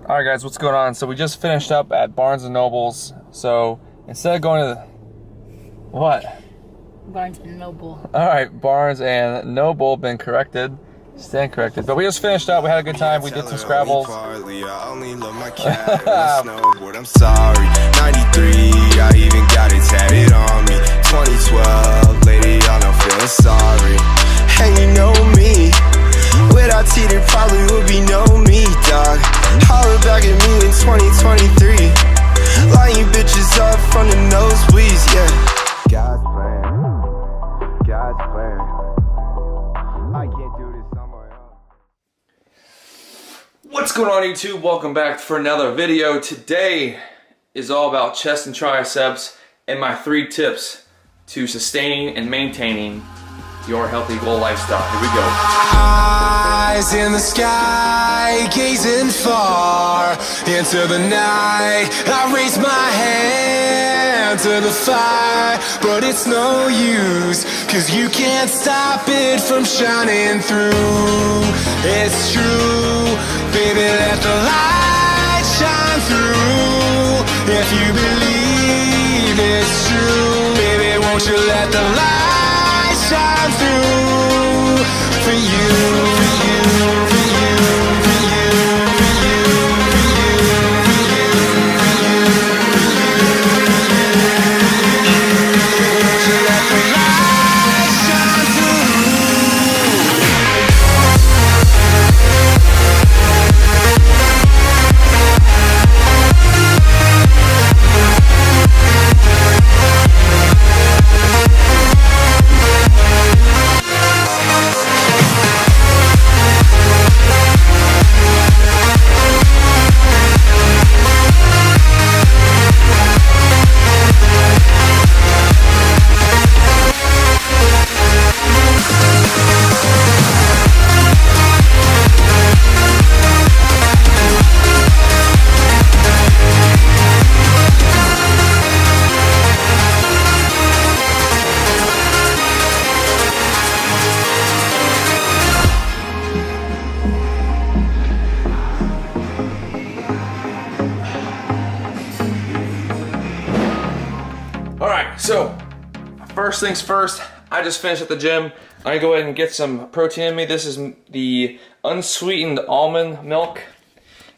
Alright guys, what's going on? So we just finished up at Barnes & Noble's. So instead of going to the... What? Barnes & Noble. Alright, Barnes & Noble, been corrected. Stand corrected. But we just finished up, we had a good time, we did some Scrabbles. I only love my cat snowboard, I'm sorry. 93, I even got it tatted on me. 2012, lady, I'm not feeling sorry. And you know me, without T there probably would be no me, dog. Holler back at me in 2023. Line you bitches up from the nosebleeds, yeah. God's plan, God's plan. I can't do this on my own. What's going on YouTube? Welcome back for another video. Today is all about chest and triceps and my 3 tips to sustaining and maintaining your healthy goal lifestyle. Here we go. Eyes in the sky, gazing far into the night. I raise my hand to the fire, but it's no use, 'cause you can't stop it from shining through. It's true, baby, let the light shine through. If you believe it's true, baby, won't you let the light shine through for you, for you, for you, for you, for you, for you, for you, for you, won't you let the light shine Alright, so first things first, I just finished at the gym. I'm gonna go ahead and get some protein in me. This is the unsweetened almond milk.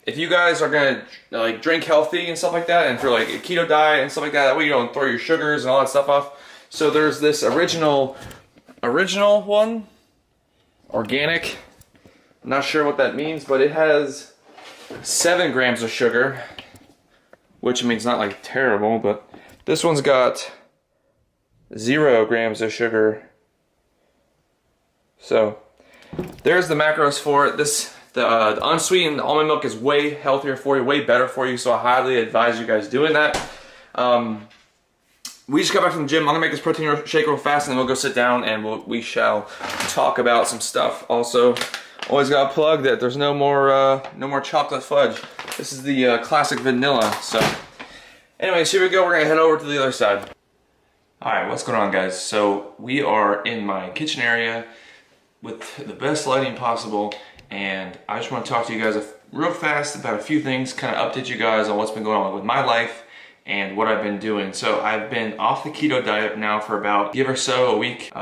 If you guys are gonna like drink healthy and stuff like that, and for like a keto diet and stuff like that, that way you don't throw your sugars and all that stuff off. So there's this original one, organic. I'm not sure what that means, but it has 7 grams of sugar, which means not like terrible, but this one's got 0 grams of sugar. So there's the macros for it. The unsweetened almond milk is way healthier for you, way better for you. So I highly advise you guys doing that. We just got back from the gym. I'm gonna make this protein shake real fast, and then we'll go sit down and we shall talk about some stuff. Also, always gotta plug that there's no more chocolate fudge. This is the classic vanilla. So. Anyways, here we go. We're gonna head over to the other side. Alright, what's going on, guys? So we are in my kitchen area with the best lighting possible, and I just want to talk to you guys real fast about a few things, kind of update you guys on what's been going on with my life and what I've been doing. So I've been off the keto diet now for about, give or so, a week,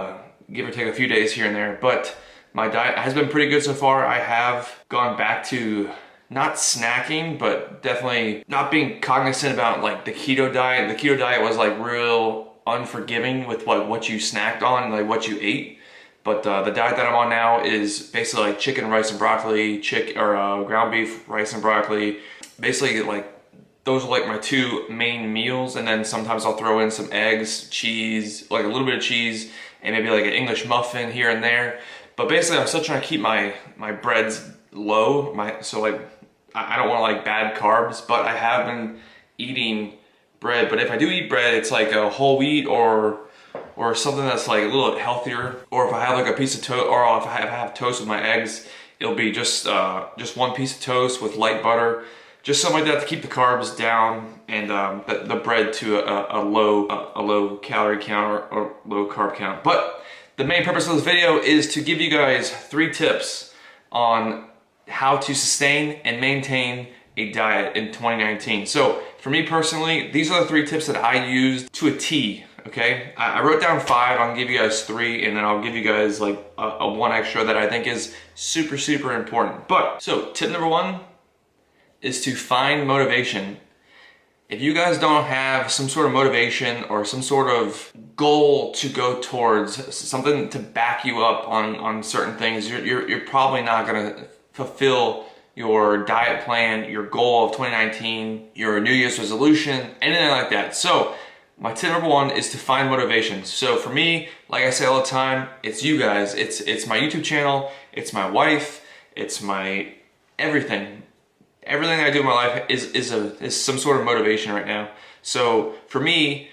give or take a few days here and there, but my diet has been pretty good so far. I have gone back to not snacking, but definitely not being cognizant about like the keto diet. The keto diet was like real unforgiving with what you snacked on and like what you ate. But the diet that I'm on now is basically like chicken, rice, and broccoli, ground beef, rice, and broccoli. Basically, like those are like my 2 main meals, and then sometimes I'll throw in some eggs, cheese, like a little bit of cheese, and maybe like an English muffin here and there. But basically, I'm still trying to keep my breads low. So like, I don't want like bad carbs, but I have been eating bread. But if I do eat bread, it's like a whole wheat or something that's like a little healthier. Or if I have like a piece of toast, or if I have toast with my eggs, it'll be just 1 piece of toast with light butter, just something like that to keep the carbs down, and the bread to a low calorie count or low carb count. But the main purpose of this video is to give you guys 3 tips on how to sustain and maintain a diet in 2019. So for me personally, these are the 3 tips that I used to a T, okay? I wrote down 5, I'll give you guys 3, and then I'll give you guys like a 1 extra that I think is super, super important. But, so tip number 1 is to find motivation. If you guys don't have some sort of motivation or some sort of goal to go towards, something to back you up on certain things, you're probably not gonna fulfill your diet plan, your goal of 2019, your New Year's resolution, anything like that. So my tip number 1 is to find motivation. So for me, like I say all the time, it's you guys. It's my YouTube channel, it's my wife, it's my everything. Everything I do in my life is some sort of motivation right now. So for me,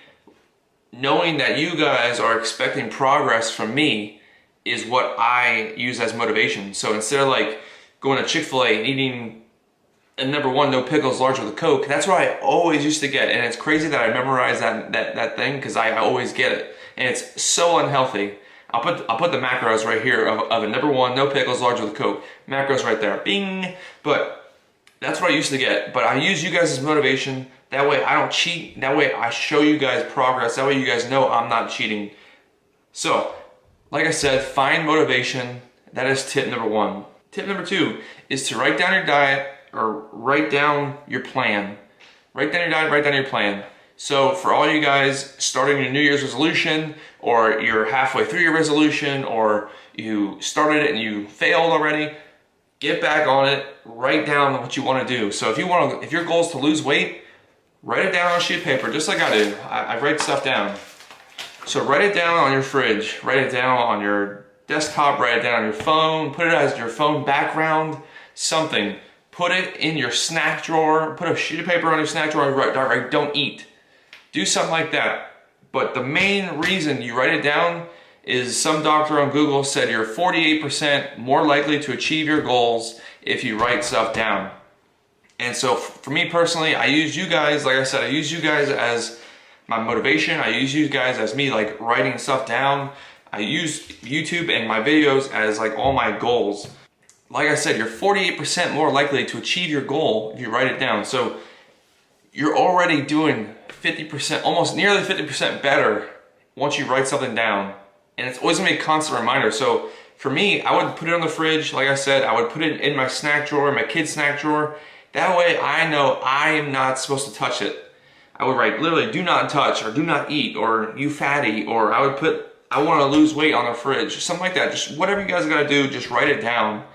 knowing that you guys are expecting progress from me is what I use as motivation. So instead of like going to Chick-fil-A and eating a number 1 no pickles large with a Coke, that's what I always used to get. And it's crazy that I memorized that thing because I always get it. And it's so unhealthy. I'll put the macros right here of a number 1 no pickles large with a Coke. Macros right there, bing. But that's what I used to get, but I use you guys as motivation. That way I don't cheat. That way I show you guys progress. That way you guys know I'm not cheating. So, like I said, find motivation. That is tip number 1. Tip number 2 is to write down your diet or write down your plan. Write down your diet, write down your plan. So for all you guys starting your New Year's resolution, or you're halfway through your resolution, or you started it and you failed already, get back on it, write down what you want to do. So if your goal is to lose weight, write it down on a sheet of paper, just like I do. I write stuff down. So write it down on your fridge, write it down on your desktop, write it down on your phone, put it as your phone background, something. Put it in your snack drawer, put a sheet of paper on your snack drawer, write don't eat. Do something like that. But the main reason you write it down is some doctor on Google said you're 48% more likely to achieve your goals if you write stuff down. And so for me personally, I use you guys, like I said, I use you guys as my motivation. I use you guys as me like writing stuff down. I use YouTube and my videos as like all my goals. Like I said, you're 48% more likely to achieve your goal if you write it down. So you're already doing 50%, almost nearly 50% better once you write something down. And it's always gonna be a constant reminder. So for me, I would put it on the fridge. Like I said, I would put it in my snack drawer, my kid's snack drawer. That way I know I am not supposed to touch it. I would write literally do not touch or do not eat or you fatty, or I would put I want to lose weight on the fridge, something like that. Just whatever you guys gotta do, just write it down.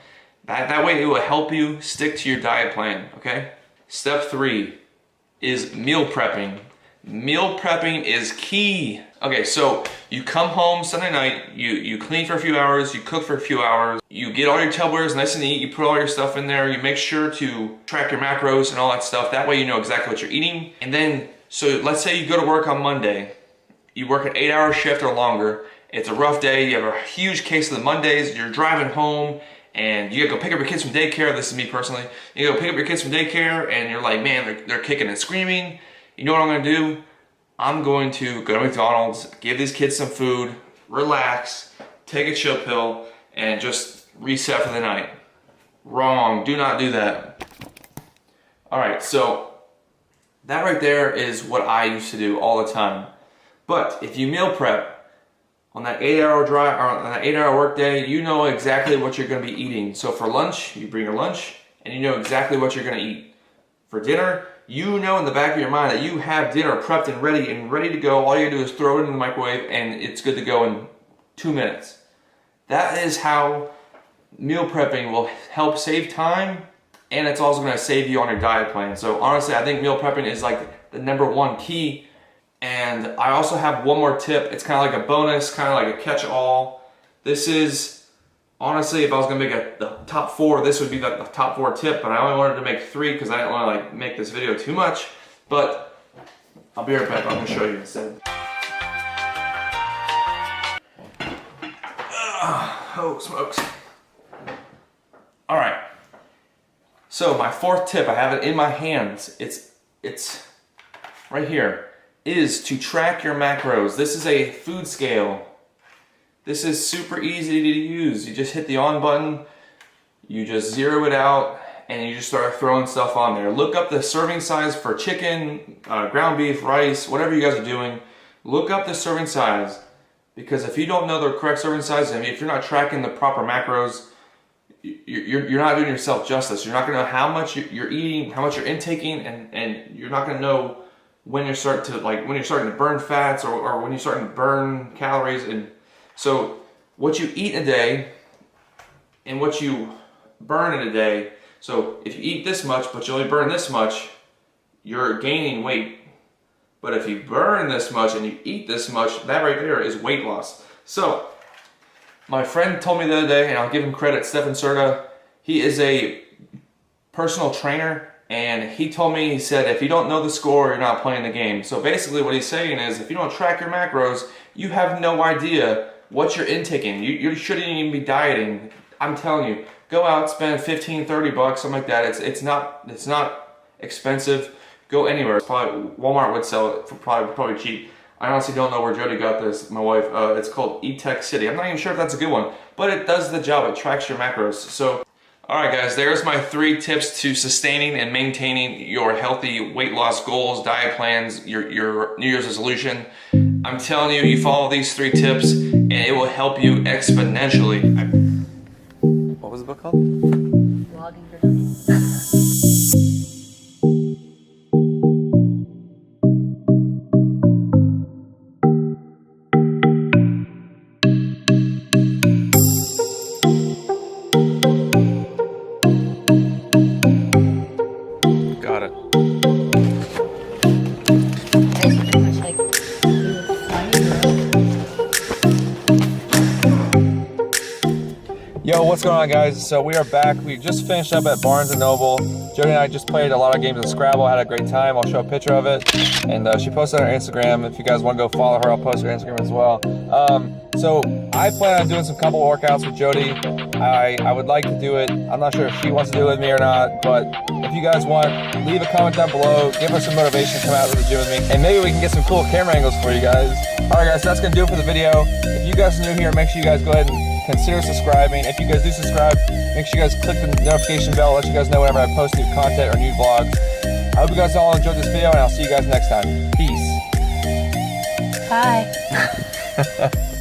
That way it will help you stick to your diet plan, okay? Step 3 is meal prepping. Meal prepping is key. Okay, so you come home Sunday night, you clean for a few hours, you cook for a few hours, you get all your Tupperwares nice and neat, you put all your stuff in there, you make sure to track your macros and all that stuff. That way you know exactly what you're eating. And then, so let's say you go to work on Monday, you work an 8-hour shift or longer, it's a rough day, you have a huge case of the Mondays, you're driving home, and you gotta go pick up your kids from daycare. This is me personally. You go pick up your kids from daycare and you're like, man, they're kicking and screaming. You know what I'm gonna do? I'm going to go to McDonald's, give these kids some food, relax, take a chill pill, and just reset for the night. Wrong, do not do that. All right, so that right there is what I used to do all the time. But if you meal prep, on that 8-hour drive, or on that 8-hour work day, you know exactly what you're gonna be eating. So for lunch, you bring your lunch, and you know exactly what you're gonna eat. For dinner, you know in the back of your mind that you have dinner prepped and ready to go. All you do is throw it in the microwave, and it's good to go in 2 minutes. That is how meal prepping will help save time, and it's also gonna save you on your diet plan. So honestly, I think meal prepping is like the #1 key. And I also have one more tip. It's kind of like a bonus, kind of like a catch-all. This is, honestly, if I was gonna make the top 4, this would be the top 4 tip, but I only wanted to make 3 because I didn't want to like make this video too much. But I'll be right back, I'm gonna show you instead. Oh, smokes. All right, so my 4th tip, I have it in my hands. It's right here. Is to track your macros. This is a food scale. This is super easy to use. You just hit the on button, you just zero it out, and you just start throwing stuff on there. Look up the serving size for chicken, ground beef, rice, whatever you guys are doing. Look up the serving size, because if you don't know the correct serving size, and if you're not tracking the proper macros, you're not doing yourself justice. You're not going to know how much you're eating, how much you're intaking, and you're not going to know when you're starting to burn fats or when you're starting to burn calories. And so what you eat in a day and what you burn in a day. So if you eat this much but you only burn this much, you're gaining weight. But if you burn this much and you eat this much, that right there is weight loss. So my friend told me the other day, and I'll give him credit, Stefan Serta, he is a personal trainer, and he told me, he said, if you don't know the score, you're not playing the game. So basically what he's saying is, if you don't track your macros, you have no idea what you're intaking. You shouldn't even be dieting. I'm telling you, go out, spend 15, 30 bucks, something like that. It's not expensive. Go anywhere. Probably Walmart would sell it for probably cheap. I honestly don't know where Jody got this, my wife. It's called E-Tech City. I'm not even sure if that's a good one, but it does the job. It tracks your macros. So, all right, guys, there's my 3 tips to sustaining and maintaining your healthy weight loss goals, diet plans, your New Year's resolution. I'm telling you, you follow these 3 tips, and it will help you exponentially. What was the book called? Vlogging for Dummies. Got it. It's pretty much like Yo, what's going on, guys? So we are back. We just finished up at Barnes & Noble. Jody and I just played a lot of games of Scrabble, had a great time. I'll show a picture of it. And she posted on her Instagram. If you guys want to go follow her, I'll post her Instagram as well. So I plan on doing some couple workouts with Jody. I would like to do it. I'm not sure if she wants to do it with me or not, but if you guys want, leave a comment down below. Give us some motivation to come out to the gym with me, and maybe we can get some cool camera angles for you guys. All right, guys, so that's gonna do it for the video. If you guys are new here, make sure you guys go ahead and consider subscribing. If you guys do subscribe, make sure you guys click the notification bell, let you guys know whenever I post new content or new vlogs. I hope you guys all enjoyed this video, and I'll see you guys next time. Peace. Bye.